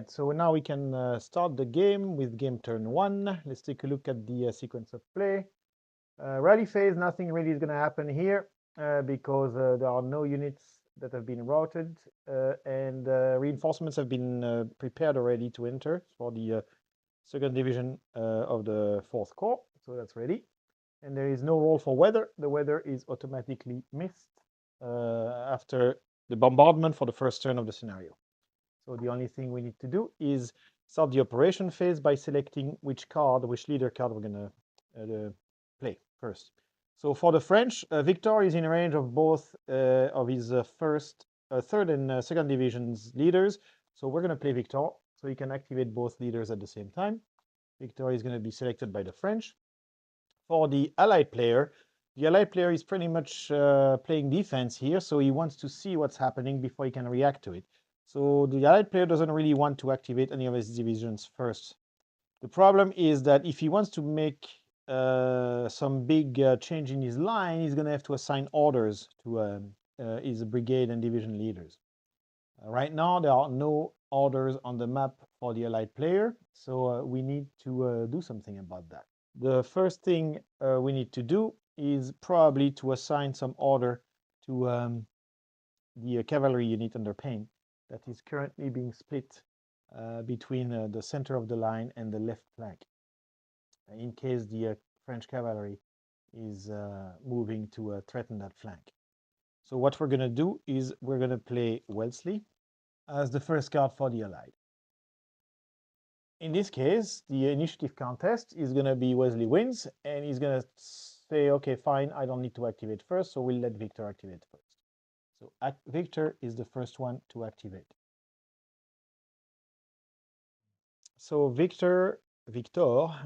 right, so now we can start the game with game turn 1. Let's take a look at the sequence of play. Rally phase, nothing really is going to happen here because there are no units that have been routed and reinforcements have been prepared already to enter for the second division of the 4th Corps. So that's ready. And there is no roll for weather. The weather is automatically missed after the bombardment for the first turn of the scenario. So the only thing we need to do is start the operation phase by selecting which leader card we're going to play first. So for the French, Victor is in range of both of his third and second division's leaders. So we're going to play Victor, so he can activate both leaders at the same time. Victor is going to be selected by the French. For the Allied player is pretty much playing defense here, so he wants to see what's happening before he can react to it. So the Allied player doesn't really want to activate any of his divisions first. The problem is that if he wants to make some big change in his line, he's going to have to assign orders to his brigade and division leaders. Right now, there are no orders on the map for the Allied player, so we need to do something about that. The first thing we need to do is probably to assign some order to the cavalry unit under pain that is currently being split between the center of the line and the left flank, in case the French cavalry is moving to threaten that flank. So what we're going to do is we're going to play Wellesley as the first card for the Allied. In this case, the initiative contest is going to be Wellesley wins, and he's going to say, okay, fine, I don't need to activate first, so we'll let Victor activate first. So Victor is the first one to activate. So Victor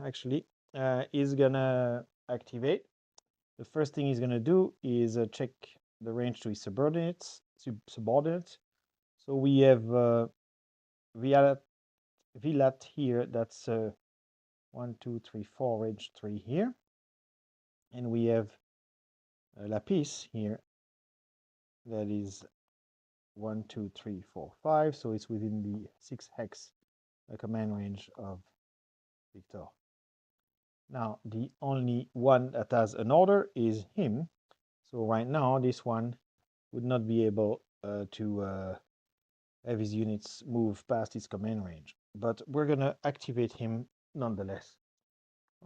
actually is going to activate. The first thing he's going to do is check the range to his subordinates. So we have Vilat here, that's 1, 2, 3, 4, range 3 here. And we have Lapis here, that is 1, 2, 3, 4, 5. So it's within the 6 hex command range of Victor. Now, the only one that has an order is him. So right now, this one would not be able to have his units move past his command range. But we're going to activate him nonetheless.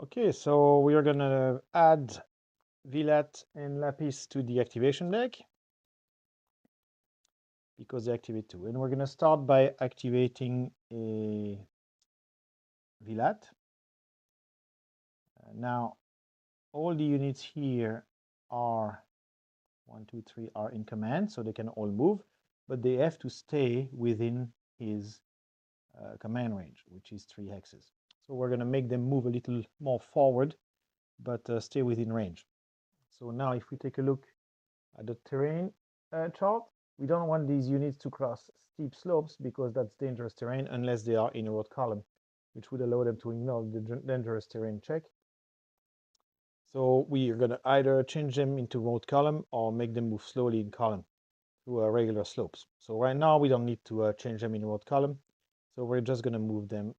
Okay, so we are going to add Vilat and Lapis to the activation deck because they activate too. And we're going to start by activating a Vilat. Now, all the units here are 1, 2, 3 are in command, so they can all move, but they have to stay within his command range, which is 3 hexes. So we're going to make them move a little more forward, but stay within range. So now if we take a look at the terrain chart, we don't want these units to cross steep slopes because that's dangerous terrain unless they are in a road column, which would allow them to ignore the dangerous terrain check. So we are going to either change them into road column or make them move slowly in column through regular slopes. So right now we don't need to change them in road column. So we're just going to move them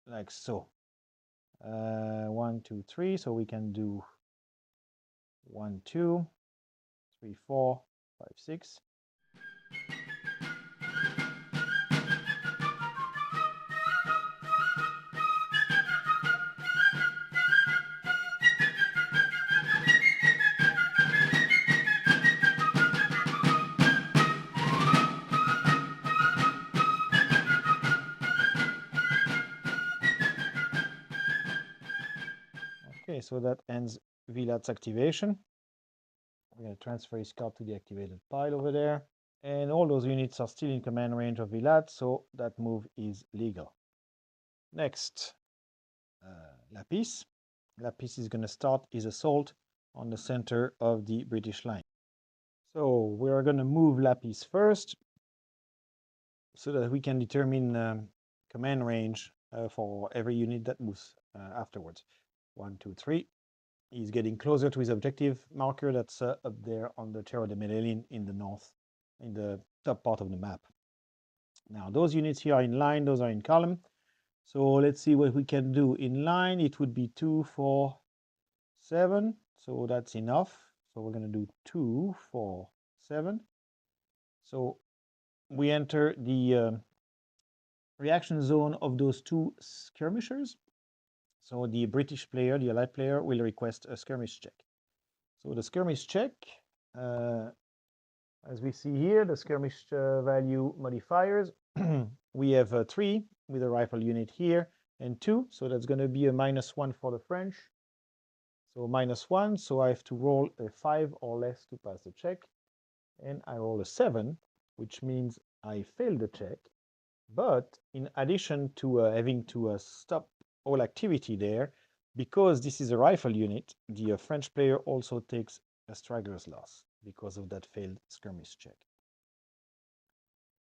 like so. 1, 2, 3. So we can do 1, 2, 3, 4, 5, 6. Okay, so that ends Vilat's activation. We're going to transfer his card to the activated pile over there. And all those units are still in command range of Vilat, so that move is legal. Next, Lapis. Lapis is going to start his assault on the center of the British line. So we're going to move Lapis first so that we can determine command range for every unit that moves afterwards. 1, 2, 3. He's getting closer to his objective marker that's up there on the Terra de Medellin in the north, in the top part of the map. Now, those units here are in line, those are in column. So let's see what we can do. In line, it would be 2, 4, 7. So that's enough. So we're going to do 2, 4, 7. So we enter the reaction zone of those two skirmishers. So the British player, the Allied player, will request a skirmish check. So the skirmish check, as we see here, the skirmish value modifiers, we have 3 with a rifle unit here and 2. So that's going to be a -1 for the French. So -1, so I have to roll a 5 or less to pass the check. And I roll a 7, which means I fail the check. But in addition to having to stop all activity there, because this is a rifle unit, the French player also takes a straggler's loss because of that failed skirmish check.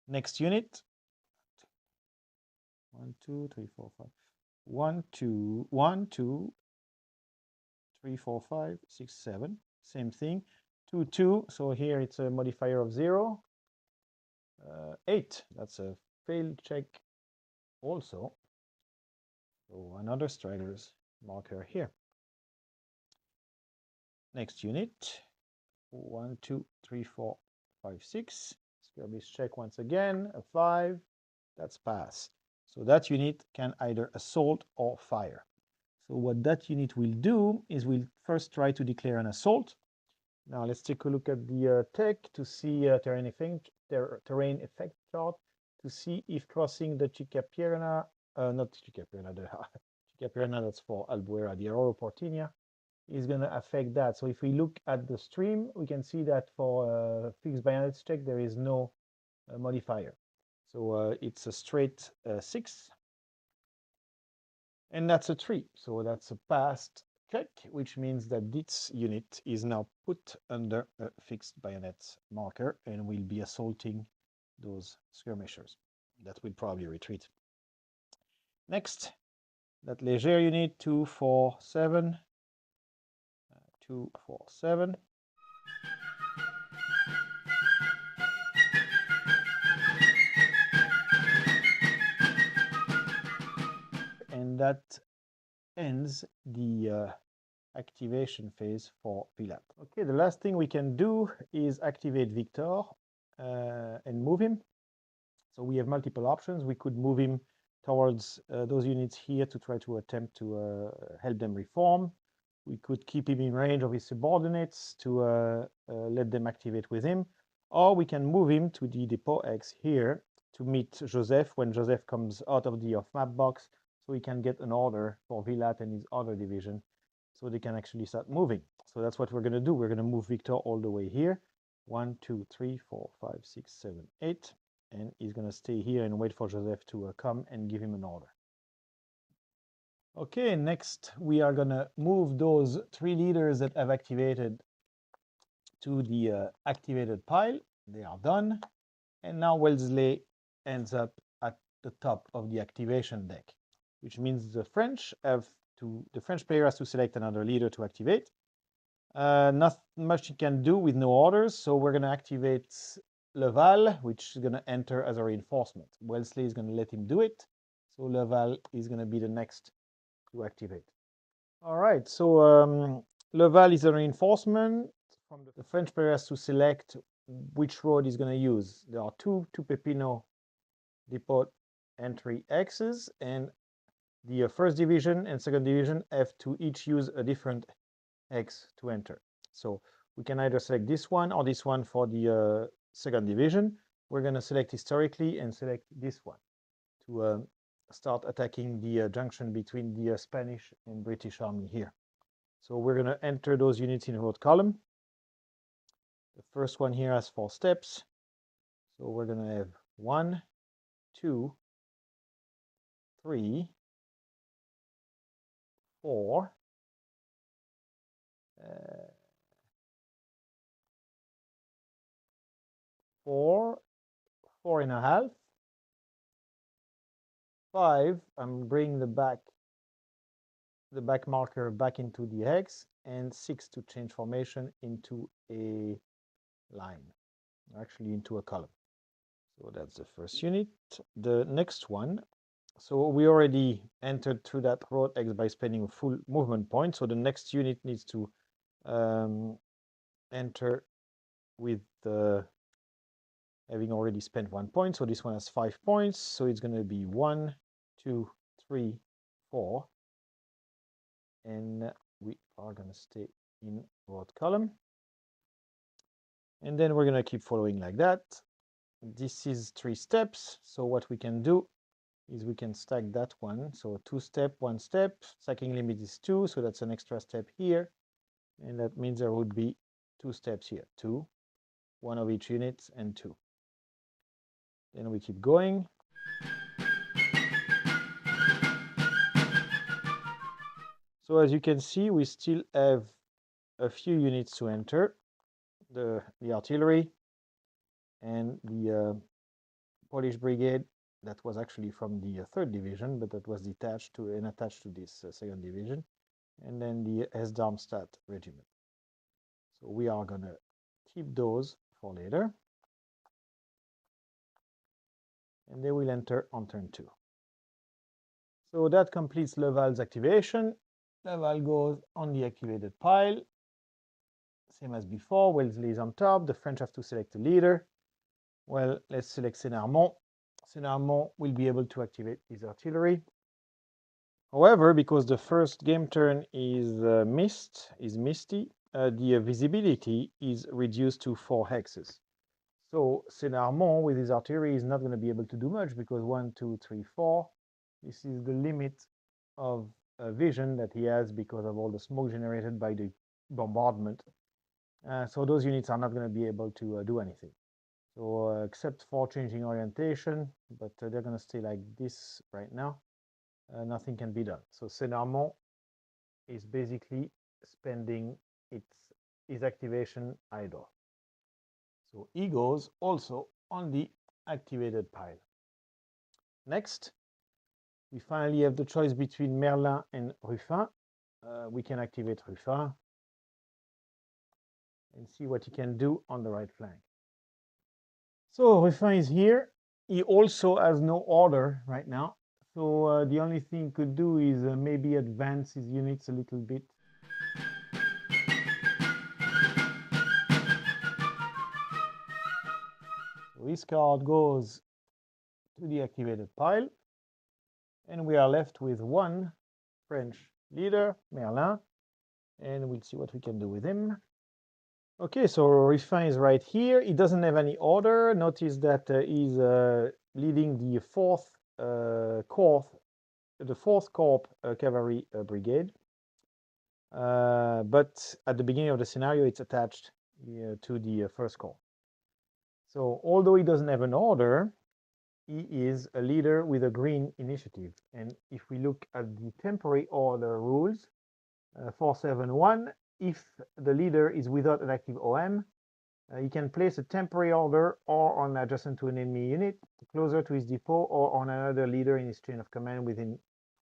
Next unit. 1, 2, 3, 4, 5. 1, 2, 1, 2, 3, 4, 5, 6, 7. Same thing. 2, 2. So here it's a modifier of 0. 8. That's a failed check also. So another straggler's marker here. Next unit. 1, 2, 3, 4, 5, 6. Skirmish check once again. A 5. That's pass. So that unit can either assault or fire. So what that unit will do is we'll first try to declare an assault. Now let's take a look at the tech to see terrain effect chart to see if crossing the Chicapierna, not Chicapierna, the Chicapierna, that's for Albuera, the Aurora Portinia, is going to affect that. So if we look at the stream, we can see that for fixed bayonets check, there is no modifier. So it's a straight 6. And that's a 3. So that's a passed check, which means that this unit is now put under a fixed bayonet marker and will be assaulting those skirmishers. That will probably retreat. Next, that Léger unit, 2, 4, 7. 2, 4, 7. And that ends the activation phase for Pilat. Okay, the last thing we can do is activate Victor and move him. So we have multiple options. We could move him towards those units here to try to attempt to help them reform. We could keep him in range of his subordinates to let them activate with him. Or we can move him to the depot X here to meet Joseph when Joseph comes out of the off-map box, so he can get an order for Vilat and his other division so they can actually start moving. So that's what we're going to do. We're going to move Victor all the way here. 1, 2, 3, 4, 5, 6, 7, 8. And he's going to stay here and wait for Joseph to come and give him an order. Okay, next we are going to move those 3 leaders that have activated to the activated pile. They are done. And now Wellesley ends up at the top of the activation deck, which means the French player has to select another leader to activate. Not much he can do with no orders, so we're going to activate Laval, which is going to enter as a reinforcement. Wellesley is going to let him do it, so Laval is going to be the next to activate. All right, so Laval is a reinforcement. The French player has to select which road he's going to use. There are two Pepino depot entry X's, and the first division and second division have to each use a different X to enter. So we can either select this one or this one for the second division. We're going to select historically and select this one to start attacking the junction between the Spanish and British army here. So we're going to enter those units in road column. The first one here has 4 steps. So we're going to have 1, 2, 3, 4, 4.5, 5. I'm bringing the back marker back into the hex, and 6 to change formation into a line, actually into a column. So that's the first unit. The next one, so we already entered through that road X by spending a full movement point. So the next unit needs to enter with having already spent 1 point. So this one has 5 points. So it's going to be 1, 2, 3, 4. And we are going to stay in road column. And then we're going to keep following like that. This is 3 steps. So what we can do is we can stack that one. So 2 step, 1 step. Stacking limit is 2. So that's an extra step here. And that means there would be 2 steps here. 2, 1 of each unit, and 2. Then we keep going. So as you can see, we still have a few units to enter. The artillery and the Polish brigade that was actually from the 3rd division, but that was detached to and attached to this 2nd division, and then the Darmstadt regiment. So we are going to keep those for later, and they will enter on turn 2. So that completes Laval's activation. Laval goes on the activated pile. Same as before, Wellesley is on top. The French have to select a leader. Well, let's select Senarmont. Senarmont will be able to activate his artillery. However, because the first game turn is misty, the visibility is reduced to 4 hexes. So Senarmont with his artillery is not going to be able to do much because 1, 2, 3, 4. This is the limit of vision that he has because of all the smoke generated by the bombardment. So those units are not going to be able to do anything. So except for changing orientation, but they're going to stay like this right now. Nothing can be done. So Senarmont is basically spending his activation idle. So he goes also on the activated pile. Next, we finally have the choice between Merlin and Ruffin. We can activate Ruffin and see what he can do on the right flank. So Ruffin is here. He also has no order right now. So the only thing he could do is maybe advance his units a little bit. So his card goes to the activated pile. And we are left with 1 French leader, Merlin. And we'll see what we can do with him. Okay, so Ruffin is right here. He doesn't have any order. Notice that he's leading the 4th Corps, the 4th Corps Cavalry Brigade. But at the beginning of the scenario, it's attached to the 1st Corps. So although he doesn't have an order, he is a leader with a green initiative. And if we look at the temporary order rules, 471, if the leader is without an active OM, he can place a temporary order or on adjacent to an enemy unit, closer to his depot, or on another leader in his chain of command within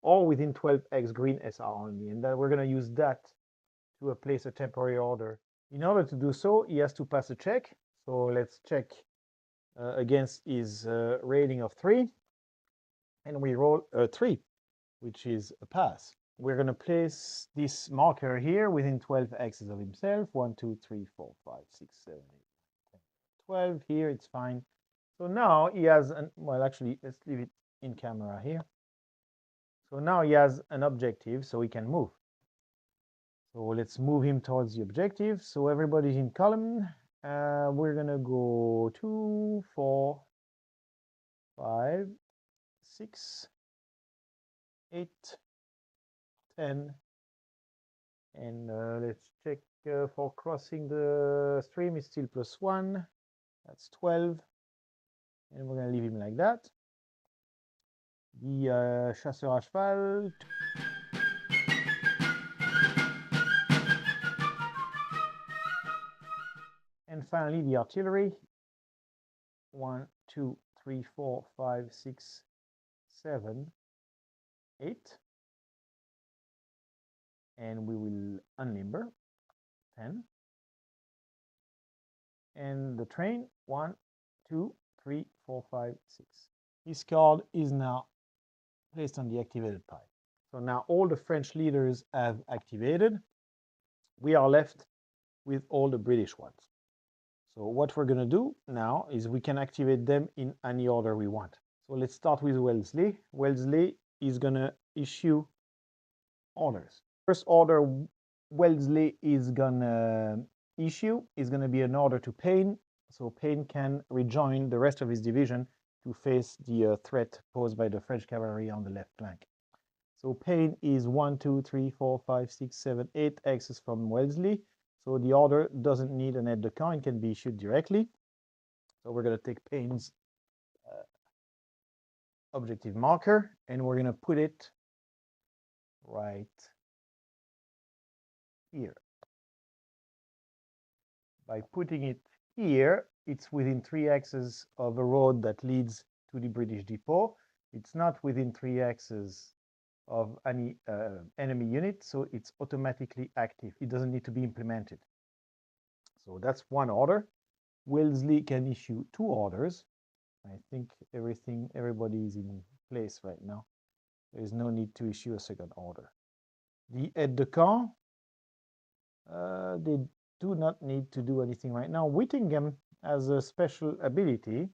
12x green SR only. And we're going to use that to place a temporary order. In order to do so, he has to pass a check. So let's check against his rating of 3. And we roll a 3, which is a pass. We're going to place this marker here within 12 x's of himself. 1, 2, 3, 4, 5, 6, 7, 8, 9, 10, 12. Here it's fine. So now he has well, actually, let's leave it in camera here. So now he has an objective, so he can move. So let's move him towards the objective. So everybody's in column. We're going to go 2, 4, 5, 6, 8, 10, and let's check for crossing the stream is still +1. That's 12, and we're going to leave him like that. The chasseur à cheval. And finally the artillery. 1, 2, 3, 4, 5, 6, 7, 8. And we will unlimber 10. And the train 1, 2, 3, 4, 5, 6. This card is now placed on the activated pile. So now all the French leaders have activated. We are left with all the British ones. So what we're going to do now is we can activate them in any order we want. So let's start with Wellesley. Wellesley is going to issue orders. First order Wellesley is going to issue is going to be an order to Payne. So Payne can rejoin the rest of his division to face the threat posed by the French cavalry on the left flank. So Payne is 1, 2, 3, 4, 5, 6, 7, 8 X's from Wellesley. So the order doesn't need an aide-de-camp, it can be issued directly. So we're going to take Payne's objective marker and we're going to put it right here. By putting it here, it's within 3 axes of a road that leads to the British depot. It's not within 3 axes of any enemy unit, so it's automatically active. It doesn't need to be implemented. So that's one order. Wellesley can issue 2 orders. I think everybody is in place right now. There is no need to issue a second order. The aide-de-camp, they do not need to do anything right now. Whittingham has a special ability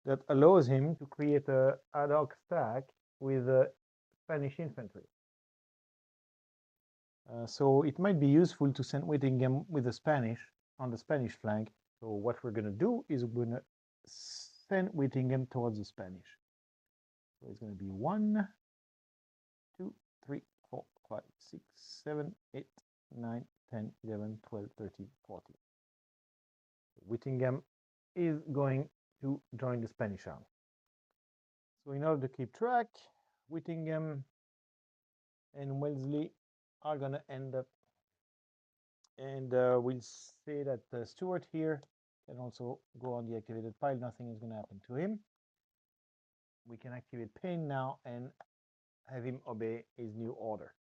that allows him to create an ad hoc stack with Spanish infantry. So it might be useful to send Whittingham with the Spanish on the Spanish flank. So what we're going to do is we're going to send Whittingham towards the Spanish. So it's going to be 1, 2, 3, 4, 5, 6, 7, 8, 9, 10, 11, 12, 13, 14. Whittingham is going to join the Spanish army. So in order to keep track, Whittingham and Wellesley are going to end up, and we'll say that Stuart here can also go on the activated pile. Nothing is going to happen to him. We can activate Payne now and have him obey his new order.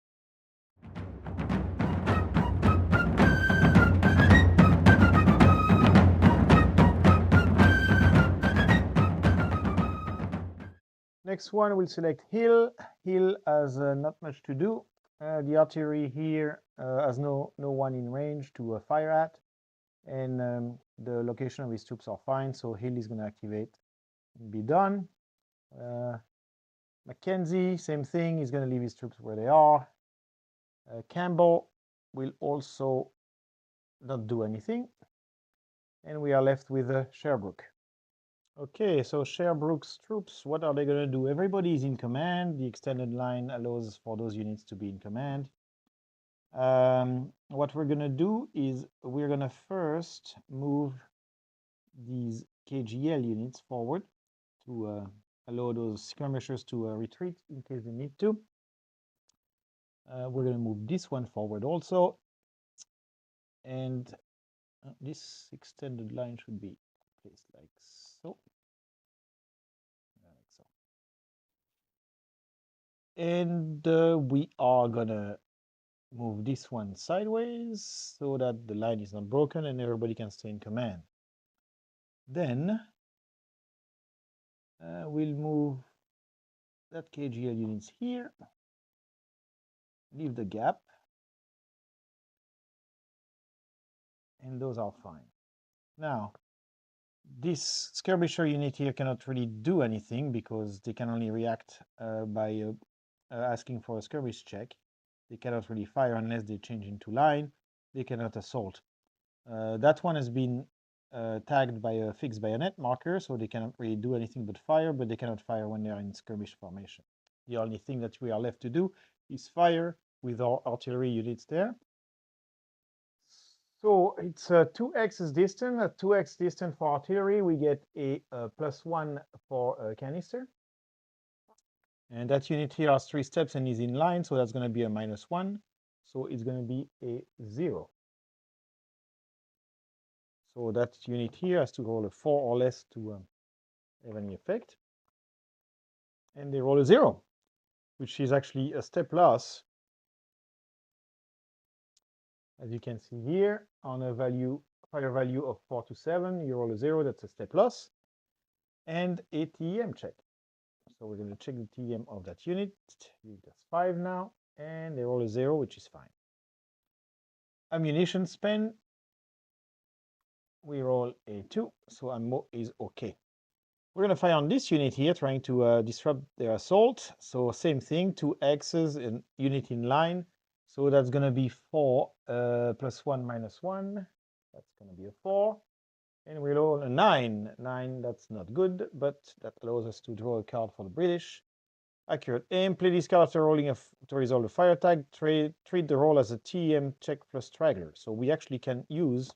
Next one, we'll select Hill. Hill has not much to do. The artillery here has no one in range to fire at, and the location of his troops are fine, so Hill is going to activate and be done. Mackenzie, same thing, he's going to leave his troops where they are. Campbell will also not do anything, and we are left with Sherbrooke. Okay, so Sherbrooke's troops, what are they going to do? Everybody is in command. The extended line allows for those units to be in command. What we're going to do is we're going to first move these KGL units forward to allow those skirmishers to retreat in case they need to. We're going to move this one forward also. And this extended line should be placed like so. And we are gonna move this one sideways so that the line is not broken and everybody can stay in command. Then we'll move that KGL units here, leave the gap, and those are fine. Now, this skirmisher unit here cannot really do anything because they can only react by asking for a skirmish check. They cannot really fire unless they change into line. They cannot assault. That one has been tagged by a fixed bayonet marker, so they cannot really do anything but fire, but they cannot fire when they're in skirmish formation. The only thing that we are left to do is fire with our artillery units there. So it's 2x distant. At 2x distant for artillery, we get a +1 for a canister. And that unit here has 3 steps and is in line, so that's going to be a -1. So it's going to be a 0. So that unit here has to roll a 4 or less to have any effect. And they roll a 0, which is actually a step loss. As you can see here, on a fire value of 4 to 7, you roll a 0, that's a step loss. and a TEM check. So we're going to check the TEM of that unit. That's 5 now, and they roll a 0, which is fine. Ammunition spend, we roll a 2, so ammo is okay. We're going to fire on this unit here, trying to disrupt their assault. So same thing, 2 X's and unit in line. So that's going to be 4 plus 1 minus 1. That's going to be a 4. And we roll a 9. 9, that's not good, but that allows us to draw a card for the British. Accurate aim. Play this card after rolling to resolve a fire tag. Treat the roll as a TM check plus straggler. So we actually can use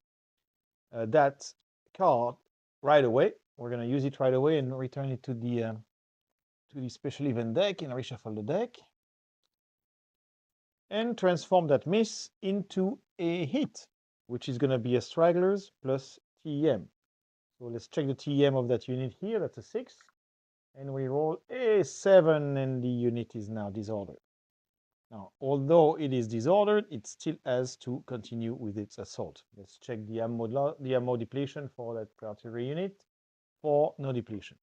that card right away. We're going to use it right away and return it to the special event deck and reshuffle the deck. And transform that miss into a hit, which is going to be a stragglers plus TM. So let's check the TM of that unit here. That's a 6. And we roll a 7, and the unit is now disordered. Now, although it is disordered, it still has to continue with its assault. Let's check the ammo depletion for that artillery unit. 4, no depletion.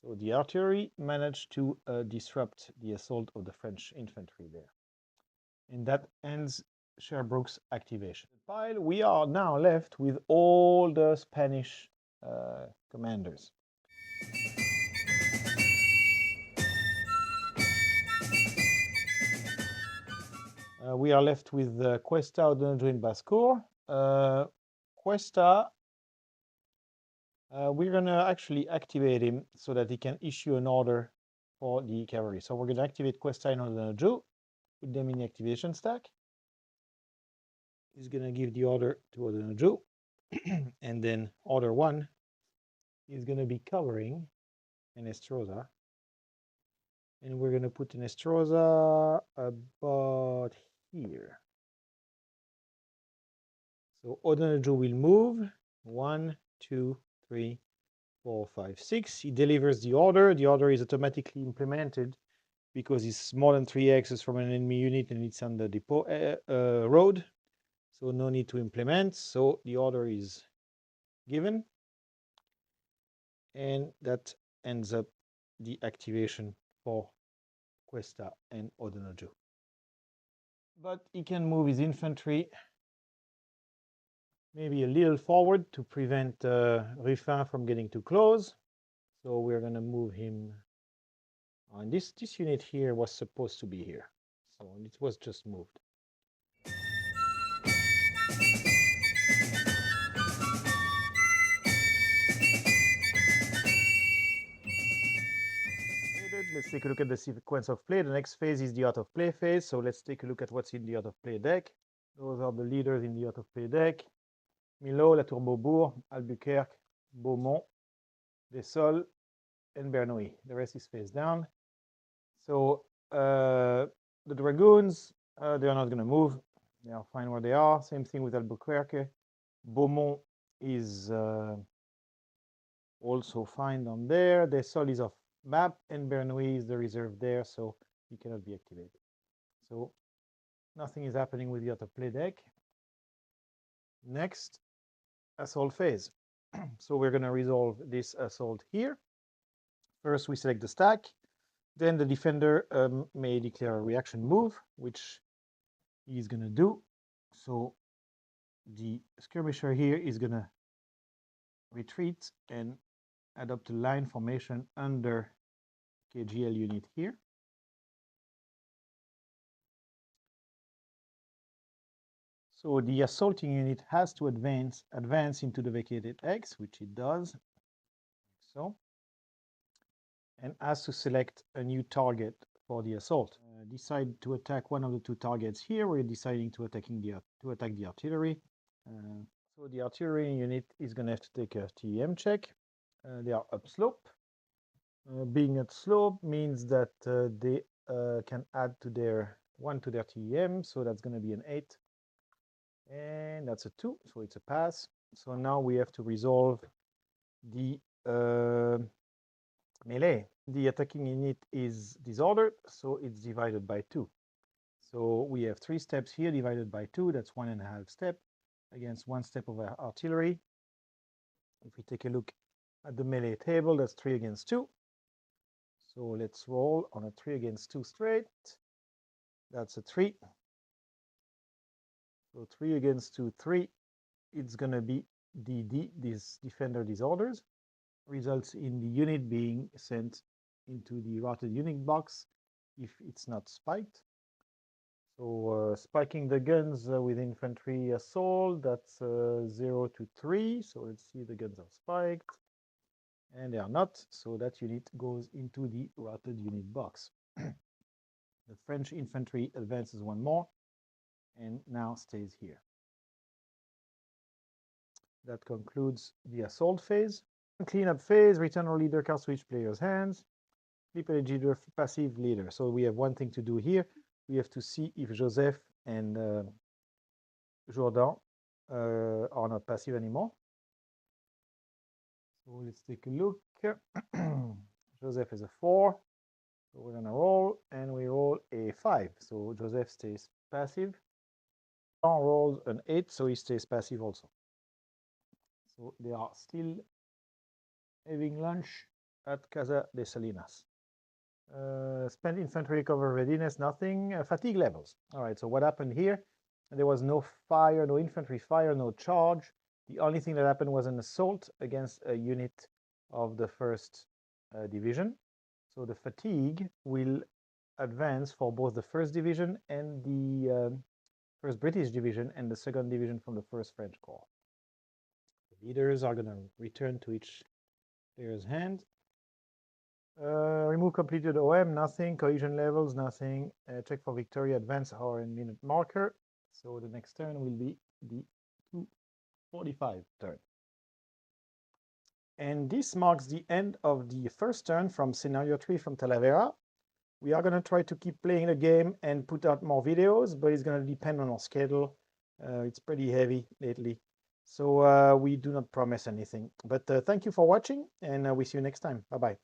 So the artillery managed to disrupt the assault of the French infantry there. And that ends Sherbrooke's activation. Pile, we are now left with all the Spanish commanders. We are left with Cuesta, O'Donoghue, and Bascour. Cuesta, we're going to actually activate him so that he can issue an order for the cavalry. So we're going to activate Cuesta and O'Donoghue, put them in the activation stack. He's going to give the order to O'Donoghue, and then order 1 is going to be covering an Estrosa. And we're going to put an Estrosa about here. So O'Donoghue will move 1, 2, 3, 4, 5, 6. He delivers the order. The order is automatically implemented because it's more than 3 X's from an enemy unit and it's on the depot road. So no need to implement. So the order is given. And that ends up the activation for Cuesta and O'Donoghue. But he can move his infantry maybe a little forward to prevent Ruffin from getting too close. So we're going to move him on this unit here was supposed to be here. So it was just moved. Let's take a look at the sequence of play. The next phase is the art of play phase. So let's take a look at what's in the art of play deck. Those are the leaders in the art of play deck. Milot, Latour Beaubourg, Albuquerque, Beaumont, Desolles, and Bernoulli. The rest is face down. So the dragoons, they are not going to move. They are fine where they are. Same thing with Albuquerque. Beaumont is also fine down there. Desolles is off map, and Bernoulli is the reserve there, so he cannot be activated. So nothing is happening with the auto-play deck. Next, assault phase. So we're going to resolve this assault here. First, we select the stack. Then the defender may declare a reaction move, which he's going to do. So the skirmisher here is going to retreat and adopt a line formation under KGL unit here. So the assaulting unit has to advance into the vacated X, which it does. So, and has to select a new target for the assault. Decide to attack one of the 2 targets here. We're deciding to attack the artillery. So the artillery unit is going to have to take a TEM check. They are upslope. Being at slope means that they can add to their 1 to their TEM, so that's going to be an 8. And that's a 2, so it's a pass. So now we have to resolve the melee. The attacking unit is disordered, so it's divided by 2. So we have 3 steps here divided by 2. That's 1.5 step against 1 step of our artillery. If we take a look At the melee table, that's 3 against 2. So let's roll on a 3 against 2 straight. That's a 3. So 3 against 2, 3. It's going to be DD, this defender disorders. Results in the unit being sent into the routed unit box if it's not spiked. So spiking the guns with infantry assault, that's 0 to 3. So let's see, the guns are spiked. And they are not, so that unit goes into the routed unit box. The French infantry advances one more and now stays here. That concludes the assault phase. Cleanup phase, return all leader cards to each player's hands. Flip a leader, passive leader. So we have one thing to do here. We have to see if Joseph and Jourdan are not passive anymore. So let's take a look. Joseph is a 4. So we're going to roll, and we roll a 5. So Joseph stays passive. Jean rolls an 8, so he stays passive also. So they are still having lunch at Casa de Salinas. Spent infantry cover readiness, nothing. Fatigue levels. All right, so what happened here? There was no fire, no infantry fire, no charge. The only thing that happened was an assault against a unit of the 1st division. So the fatigue will advance for both the 1st division and the 1st British division and the 2nd division from the 1st French Corps. The leaders are going to return to each player's hand. Remove completed OM, nothing. Cohesion levels, nothing. Check for victory, advance hour and minute marker. So the next turn will be the 2:45 turn. And this marks the end of the first turn from Scenario 3 from Talavera. We are going to try to keep playing the game and put out more videos, but it's going to depend on our schedule. It's pretty heavy lately. So we do not promise anything. But thank you for watching, and we see you next time. Bye-bye.